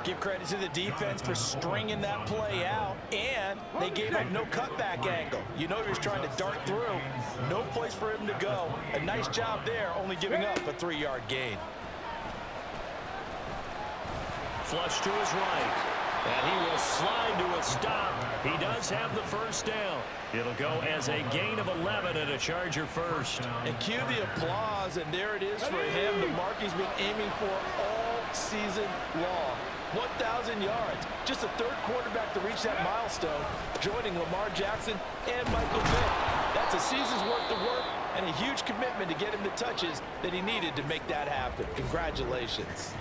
Give credit to the defense for stringing that play out, and they gave up no cutback angle. You know he was trying to dart through. No place for him to go. A nice job there, only giving up a 3-yard gain. Flush to his right. And he will slide to a stop. He does have the first down. It'll go as a gain of 11 and a Charger first. And cue the applause, and there it is for him. The mark he's been aiming for all season long. 1,000 yards. Just the 3rd quarterback to reach that milestone, joining Lamar Jackson and Michael Vick. That's a season's worth of work and a huge commitment to get him the touches that he needed to make that happen. Congratulations.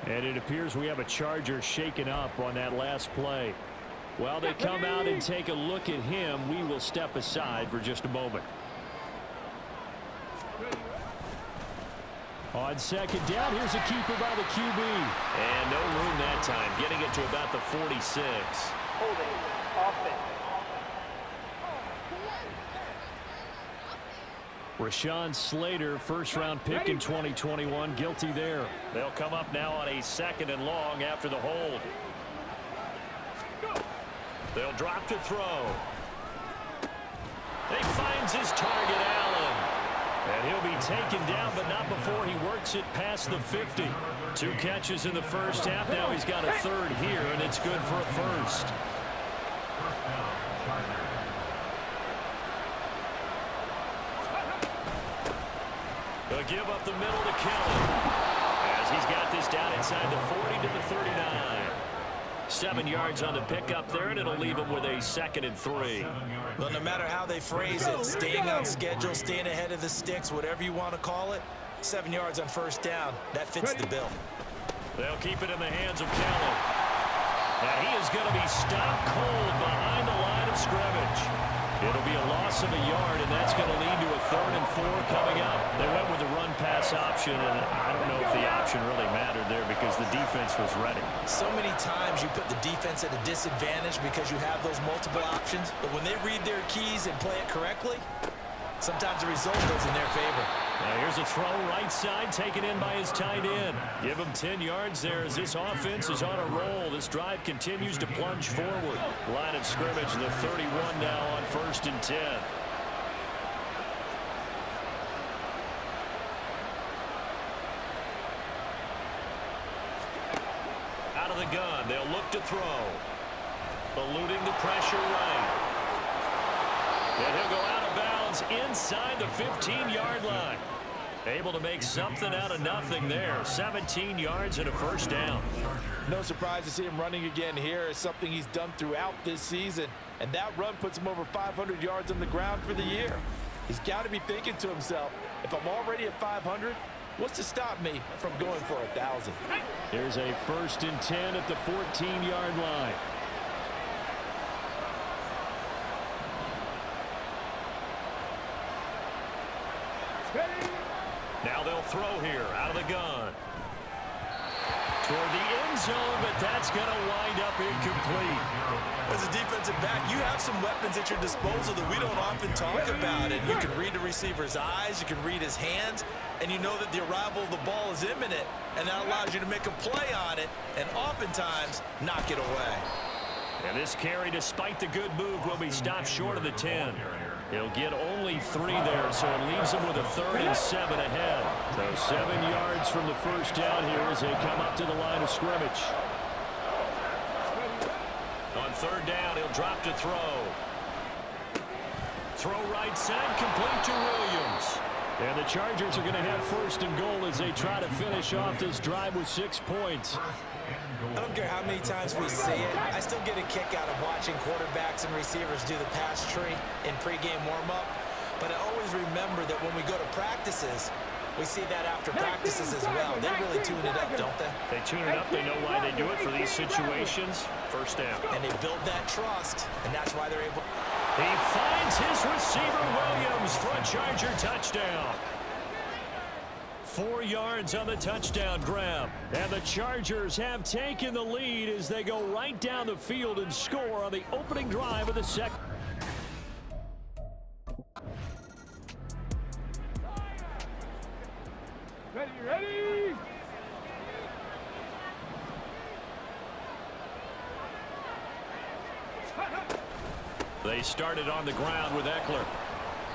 And it appears we have a Charger shaken up on that last play. While they come out and take a look at him, we will step aside for just a moment. On second down, here's a keeper by the QB. And no room that time, getting it to about the 46. Holding offense. Rashawn Slater, first-round pick in 2021, guilty there. They'll come up now on a 2nd and long after the hold. They'll drop to throw. He finds his target, Allen. And he'll be taken down, but not before he works it past the 50. 2 catches in the first half. Now he's got a 3rd here, and it's good for a first. They'll give up the middle to Kelly. As he's got this down inside the 40 to the 39. 7 yards on the pickup there, and it'll leave him with a 2nd and 3. Well, no matter how they phrase it, staying on schedule, staying ahead of the sticks, whatever you want to call it, 7 yards on first down, that fits the bill. They'll keep it in the hands of Kelly. And he is going to be stopped cold behind the line of scrimmage. It'll be a loss of a yard, and that's going to lead to a 3rd and 4 coming up. They went with the run-pass option, and I don't know if the option really mattered there because the defense was ready. So many times you put the defense at a disadvantage because you have those multiple options, but when they read their keys and play it correctly, sometimes the result goes in their favor. Now here's a throw right side, taken in by his tight end. Give him 10 yards there as this offense is on a roll. This drive continues to plunge forward. Line of scrimmage, the 31 now on 1st and 10. Out of the gun, they'll look to throw. Eluding the pressure right. And he'll go out of bounds inside the 15-yard line. Able to make something out of nothing there. 17 yards and a first down. No surprise to see him running again here. It's something he's done throughout this season. And that run puts him over 500 yards on the ground for the year. He's got to be thinking to himself, if I'm already at 500, what's to stop me from going for 1,000? Here's a 1st and 10 at the 14-yard line. Now they'll throw here out of the gun. Toward the end zone, but that's going to wind up incomplete. As a defensive back, you have some weapons at your disposal that we don't often talk about. And you can read the receiver's eyes, you can read his hands, and you know that the arrival of the ball is imminent, and that allows you to make a play on it and oftentimes knock it away. And this carry, despite the good move, will be stopped short of the 10. He'll get only 3 there, so it leaves him with a 3rd and 7 ahead. So 7 yards from the first down here as they come up to the line of scrimmage. On 3rd down, he'll drop to throw. Throw right side, complete to Williams. And the Chargers are going to have 1st and goal as they try to finish off this drive with 6 points. I don't care how many times we see it. I still get a kick out of watching quarterbacks and receivers do the pass tree in pregame warm-up. But I always remember that when we go to practices, we see that after practices as well. They really tune it up, don't they? They tune it up. They know why they do it for these situations. 1st down. And they build that trust, and that's why they're able. He finds his receiver, Williams, for a Charger touchdown. 4 yards on the touchdown grab. And the Chargers have taken the lead as they go right down the field and score on the opening drive of the second. Ready! They started on the ground with Eckler.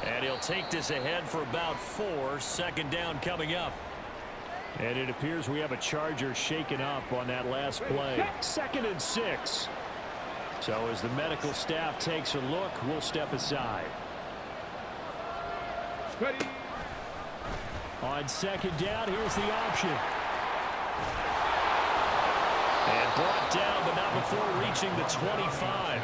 And he'll take this ahead for about 4. 2nd down coming up. And it appears we have a Charger shaken up on that last play. 2nd and 6. So as the medical staff takes a look, we'll step aside. Ready. On 2nd down, here's the option. And brought down, but not before reaching the 25.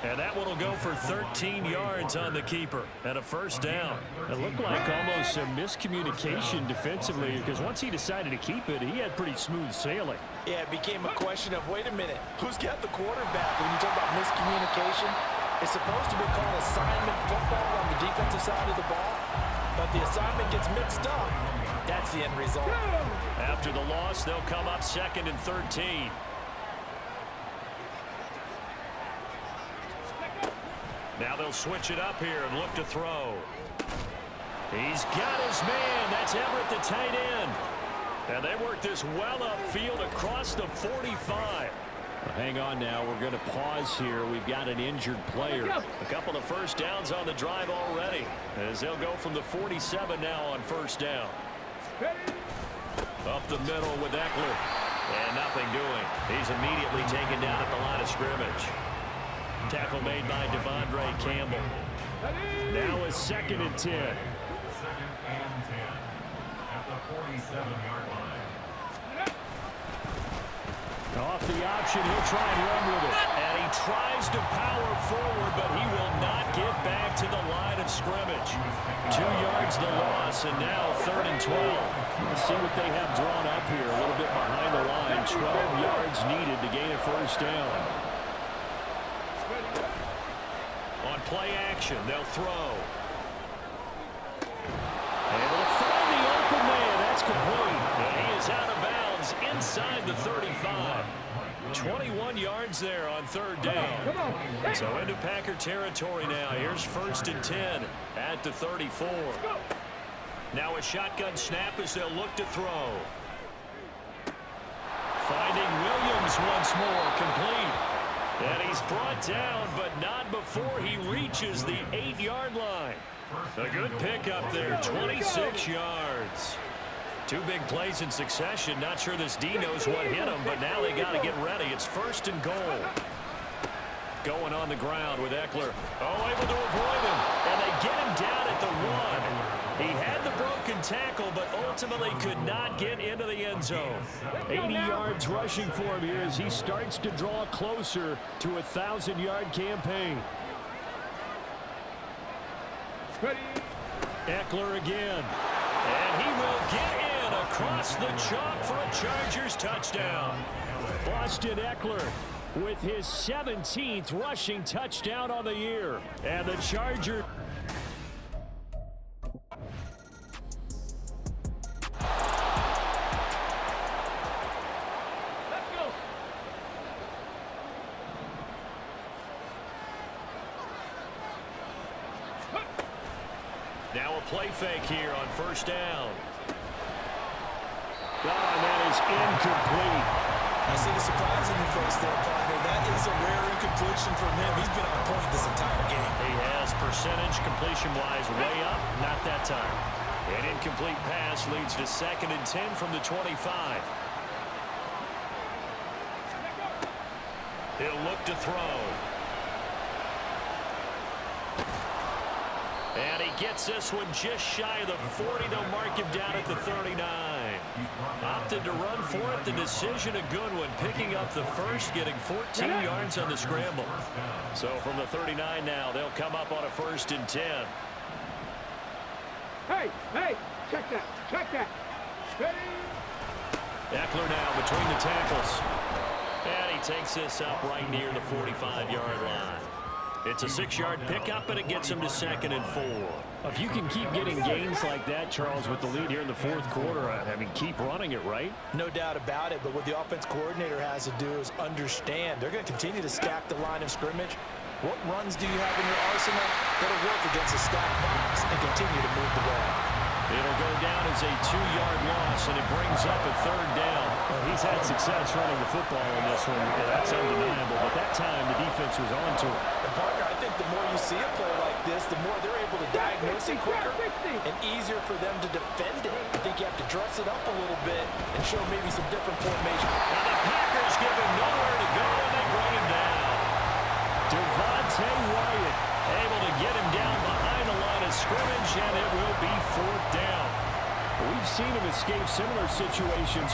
And that one will go for 13 yards on the keeper and a 1st down. It looked like almost some miscommunication defensively because once he decided to keep it, he had pretty smooth sailing. Yeah, it became a question of, wait a minute, who's got the quarterback? When you talk about miscommunication, it's supposed to be called assignment football on the defensive side of the ball, but the assignment gets mixed up. That's the end result. After the loss, they'll come up 2nd and 13. Now they'll switch it up here and look to throw. He's got his man. That's Everett, the tight end. And they work this well upfield across the 45. Well, hang on now. We're going to pause here. We've got an injured player. A couple of 1st downs on the drive already as they'll go from the 47 now on 1st down. Up the middle with Eckler. And nothing doing. He's immediately taken down at the line of scrimmage. Tackle made by Devondre Campbell. Now is 2nd and 10. 2nd and 10 at the 47-yard line. Off the option, he'll try and run with it. And he tries to power forward, but he will not get back to the line of scrimmage. 2 yards the loss, and now 3rd and 12. Let's see what they have drawn up here. A little bit behind the line. 12 yards needed to gain a 1st down. On play action, they'll throw. Able to find the open man. That's complete. And he is out of bounds inside the 35. 21 yards. yards there on third down. So into Packer territory now. Here's 1st and 10 at the 34. Now a shotgun snap as they'll look to throw. Finding Williams once more, complete. And he's brought down, but not before he reaches the 8-yard line. A good pickup there, 26 yards. 2 big plays in succession. Not sure this D knows what hit him, but now they got to get ready. It's 1st and goal. Going on the ground with Eckler. Oh, able to avoid him. And they get him down at the 1. He had the broken tackle, but ultimately could not get into the end zone. 80 yards rushing for him here as he starts to draw closer to a 1,000-yard campaign. Eckler again. And he will get in across the chalk for a Chargers touchdown. Austin Eckler with his 17th rushing touchdown on the year. And the Chargers... Now a play fake here on 1st down. Oh, and that is incomplete. I see the surprise in your face there, partner. That is a rare incompletion from him. He's been on point this entire game. He has percentage completion-wise way up. Not that time. An incomplete pass leads to 2nd and 10 from the 25. He'll look to throw. And he gets this one just shy of the 40. They'll mark him down at the 39. Opted to run for it. The decision a good one. Picking up the first, getting 14 yards on the scramble. So from the 39 now, they'll come up on a 1st and 10. Hey, check that, Ready? Eckler now between the tackles. And he takes this up right near the 45-yard line. It's a 6-yard pickup, and it gets him to 2nd and 4. If you can keep getting gains like that, Charles, with the lead here in the 4th quarter, I mean, keep running it, right? No doubt about it, but what the offense coordinator has to do is understand. They're going to continue to stack the line of scrimmage. What runs do you have in your arsenal that'll work against a stacked box and continue to move the ball? It'll go down as a 2-yard loss, and it brings up a 3rd down. Well, he's had success running the football in this one. That's undeniable, but that time the defense was on to it. And partner, I think the more you see a play like this, the more they're able to diagnose it quicker and easier for them to defend it. I think you have to dress it up a little bit and show maybe some different formation. Now the Packers give him nowhere to go, and they bring him down. Devontae Wyatt able to get him down behind the line of scrimmage, and it will be 4th down. We've seen him escape similar situations.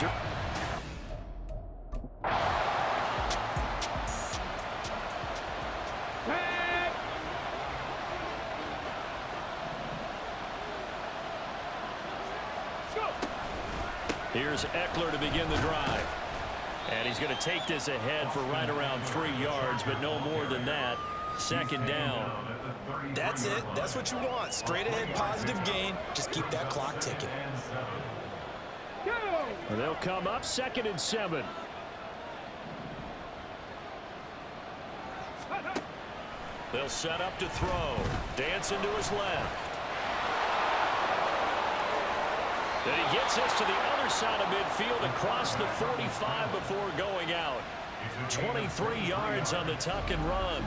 Here's Eckler to begin the drive. And he's going to take this ahead for right around 3 yards, but no more than that. 2nd down. That's it. That's what you want. Straight ahead, positive gain. Just keep that clock ticking. And they'll come up 2nd and 7. They'll set up to throw. Dancing to his left. Then he gets this to the other side of midfield across the 45 before going out. 23 yards on the tuck and run.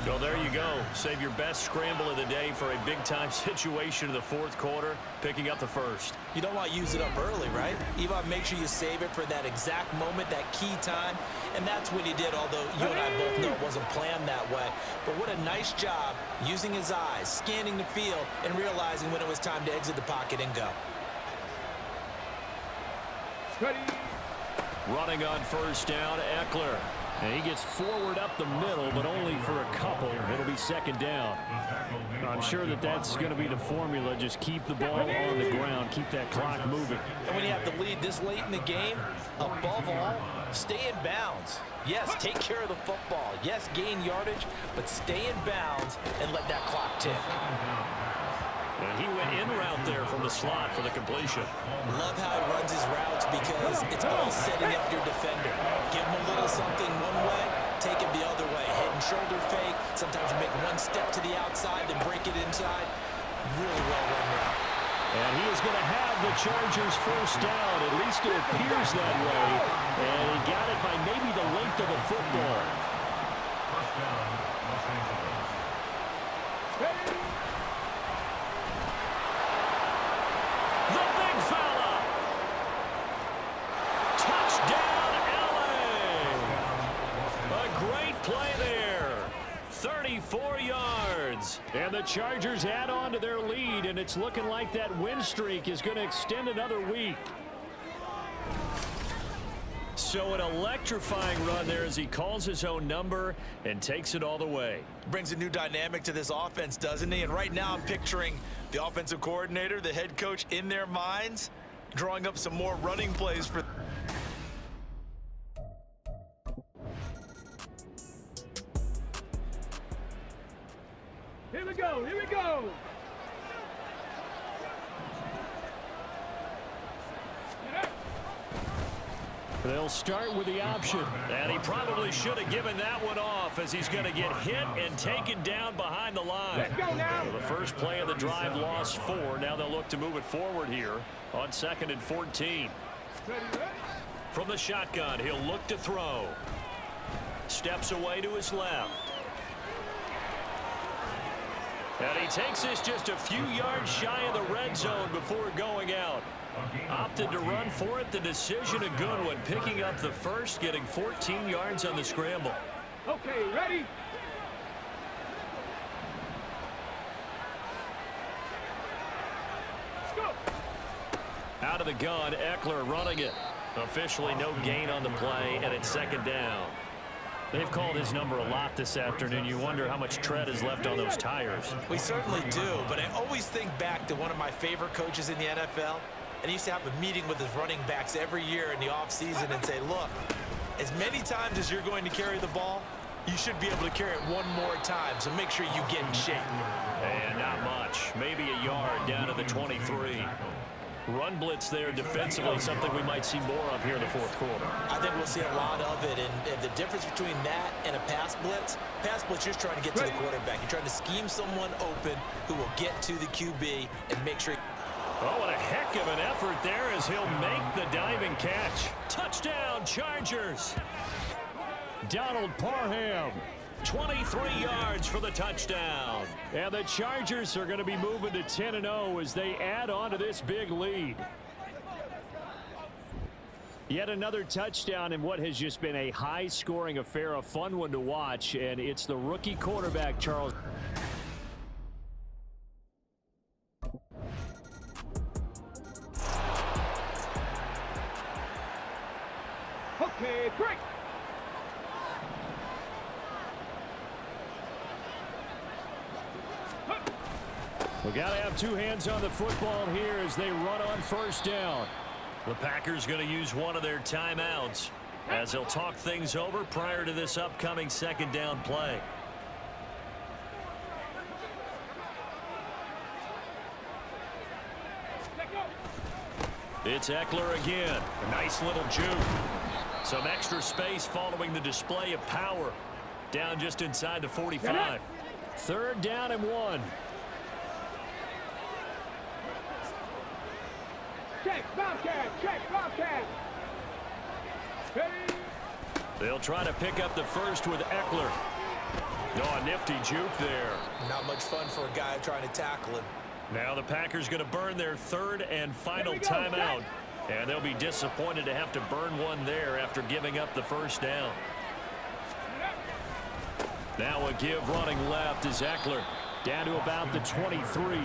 So there you go. Save your best scramble of the day for a big-time situation in the 4th quarter, picking up the 1st. You don't want to use it up early, right? You want to make sure you save it for that exact moment, that key time. And that's what he did, although you and I both know it wasn't planned that way. But what a nice job using his eyes, scanning the field, and realizing when it was time to exit the pocket and go. Ready? Running on 1st down, Eckler. And he gets forward up the middle, but only for a couple. It'll be 2nd down. I'm sure that's going to be the formula. Just keep the ball on the ground. Keep that clock moving. And when you have the lead this late in the game, above all, stay in bounds. Yes, take care of the football. Yes, gain yardage, but stay in bounds and let that clock tick. And he went in route there from the slot for the completion. Love how he runs his routes because it's all setting up your defender. Give him a little something one way, take it the other way. Head and shoulder fake. Sometimes you make one step to the outside, then break it inside. Really well run route. And he is going to have the Chargers first down. At least it appears that way. And he got it by maybe the length of a football. First down, Los Angeles. The big fella. Touchdown, LA. A great play there. 34 yards. And the Chargers add on to their lead, and it's looking like that win streak is going to extend another week. So an electrifying run there as he calls his own number and takes it all the way. Brings a new dynamic to this offense, doesn't he? And right now I'm picturing the offensive coordinator, the head coach in their minds, drawing up some more running plays for... Here we go, here we go. They'll start with the option. And he probably should have given that one off as he's going to get hit and taken down behind the line. Let's go now. The first play of the drive lost 4. Now they'll look to move it forward here on 2nd and 14. From the shotgun, he'll look to throw. Steps away to his left. And he takes this just a few yards shy of the red zone before going out. Opted to run for it. The decision a good one. Picking up the first, getting 14 yards on the scramble. Okay, ready? Let's go. Out of the gun, Eckler running it. Officially no gain on the play, and it's 2nd down. They've called his number a lot this afternoon. You wonder how much tread is left on those tires. We certainly do, but I always think back to one of my favorite coaches in the NFL. And he used to have a meeting with his running backs every year in the offseason and say, look, as many times as you're going to carry the ball, you should be able to carry it one more time, so make sure you get in shape. And not much. Maybe a yard down to the 23. Run blitz there defensively, something we might see more of here in the 4th quarter. I think we'll see a lot of it, and the difference between that and a pass blitz, you're just trying to get to the quarterback. You're trying to scheme someone open who will get to the QB and make sure... Oh, what a heck of an effort there as he'll make the diving catch. Touchdown, Chargers. Donald Parham, 23 yards for the touchdown. And the Chargers are going to be moving to 10-0 as they add on to this big lead. Yet another touchdown in what has just been a high-scoring affair, a fun one to watch, and it's the rookie quarterback, Charles. Okay, break. We got to have two hands on the football here as they run on 1st down. The Packers going to use one of their timeouts as they'll talk things over prior to this upcoming 2nd down play. It's Eckler again. A nice little juke. Some extra space following the display of power. Down just inside the 45. 3rd down and 1. Check, Bobcat, check, Bobcat. Ready? They'll try to pick up the first with Eckler. Oh, a nifty juke there. Not much fun for a guy trying to tackle him. Now the Packers going to burn their 3rd and final timeout. And they'll be disappointed to have to burn one there after giving up the 1st down. Now a give running left is Eckler. Down to about the 23.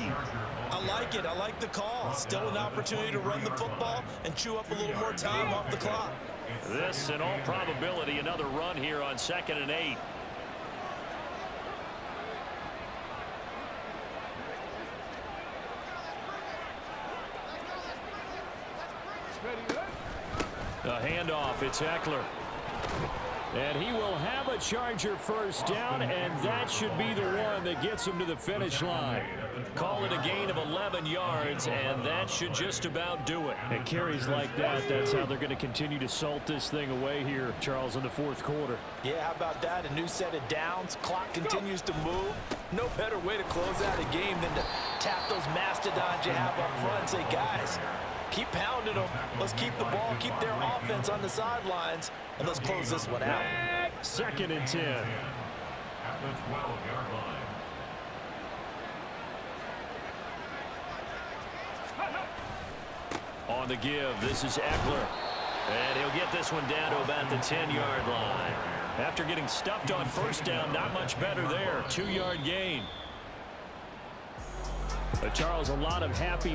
I like it. I like the call. Still an opportunity to run the football and chew up a little more time off the clock. This, in all probability, another run here on 2nd and 8. A handoff. It's Eckler. And he will have a Charger first down, and that should be the one that gets him to the finish line. Call it a gain of 11 yards, and that should just about do it. And carries like that, that's how they're going to continue to salt this thing away here, Charles, in the fourth quarter. Yeah, how about that? A new set of downs. Clock continues to move. No better way to close out a game than to tap those mastodons you have up front and say, guys, keep pounding them. Let's keep the ball, keep their offense on the sidelines, and let's close this one out. 2nd and 10. At the 12-yard line. On the give, this is Eckler. And he'll get this one down to about the 10-yard line. After getting stuffed on first down, not much better there. 2-yard gain. Charles, a lot of happy